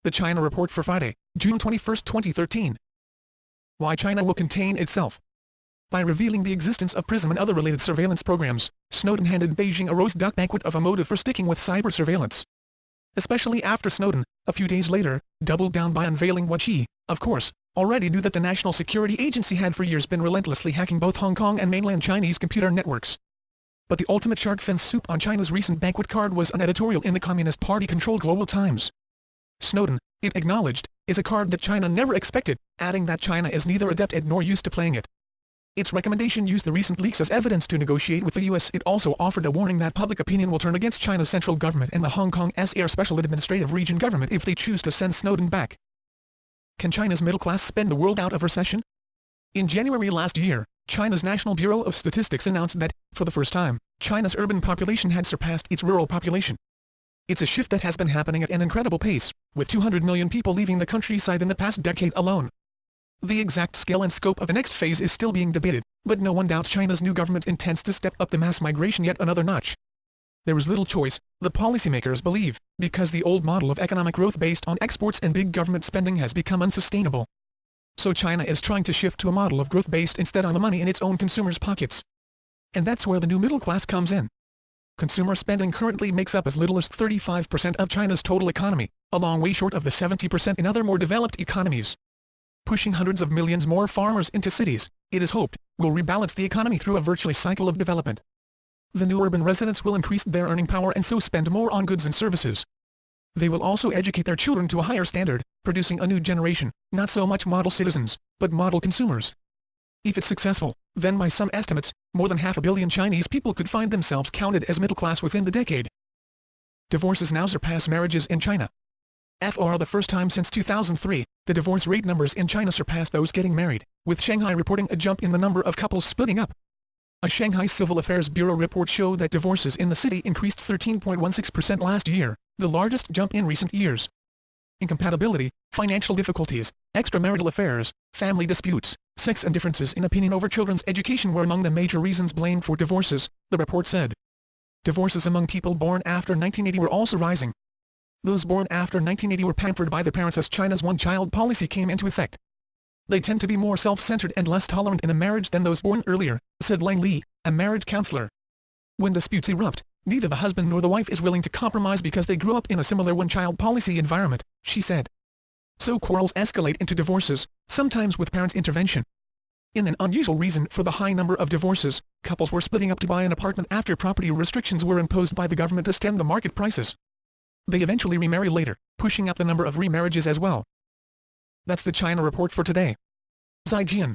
The China Report for Friday, June 21, 2013. Why China will contain itself. By revealing the existence of PRISM and other related surveillance programs, Snowden handed Beijing a roast duck banquet of a motive for sticking with cyber surveillance. Especially after Snowden, a few days later, doubled down by unveiling what she, of course, already knew that the National Security Agency had for years been relentlessly hacking both Hong Kong and mainland Chinese computer networks. But the ultimate shark fin soup on China's recent banquet card was an editorial in the Communist Party-controlled Global Times. Snowden, it acknowledged, is a card that China never expected, adding that China is neither adept at nor used to playing it. Its recommendation used the recent leaks as evidence to negotiate with the U.S. It also offered a warning that public opinion will turn against China's central government and the Hong Kong's Air Special Administrative Region government if they choose to send Snowden back. Can China's middle class spend the world out of recession? In January last year, China's National Bureau of Statistics announced that, for the first time, China's urban population had surpassed its rural population. It's a shift that has been happening at an incredible pace, with 200 million people leaving the countryside in the past decade alone. The exact scale and scope of the next phase is still being debated, but no one doubts China's new government intends to step up the mass migration yet another notch. There is little choice, the policymakers believe, because the old model of economic growth based on exports and big government spending has become unsustainable. So China is trying to shift to a model of growth based instead on the money in its own consumers' pockets. And that's where the new middle class comes in. Consumer spending currently makes up as little as 35% of China's total economy, a long way short of the 70% in other more developed economies. Pushing hundreds of millions more farmers into cities, it is hoped, will rebalance the economy through a virtuous cycle of development. The new urban residents will increase their earning power and so spend more on goods and services. They will also educate their children to a higher standard, producing a new generation, not so much model citizens, but model consumers. If it's successful, then by some estimates, more than 500 million Chinese people could find themselves counted as middle class within the decade. Divorces now surpass marriages in China. For the first time since 2003, the divorce rate numbers in China surpassed those getting married, with Shanghai reporting a jump in the number of couples splitting up. A Shanghai Civil Affairs Bureau report showed that divorces in the city increased 13.16% last year, the largest jump in recent years. Incompatibility, financial difficulties, extramarital affairs, family disputes, sex and differences in opinion over children's education were among the major reasons blamed for divorces, the report said. Divorces among people born after 1980 were also rising. Those born after 1980 were pampered by their parents as China's one-child policy came into effect. They tend to be more self-centered and less tolerant in a marriage than those born earlier, said Lang Li, a marriage counselor. When disputes erupt, neither the husband nor the wife is willing to compromise because they grew up in a similar one-child policy environment, she said. So quarrels escalate into divorces, sometimes with parents' intervention. In an unusual reason for the high number of divorces, couples were splitting up to buy an apartment after property restrictions were imposed by the government to stem the market prices. They eventually remarry later, pushing up the number of remarriages as well. That's the China Report for today. Zaijian.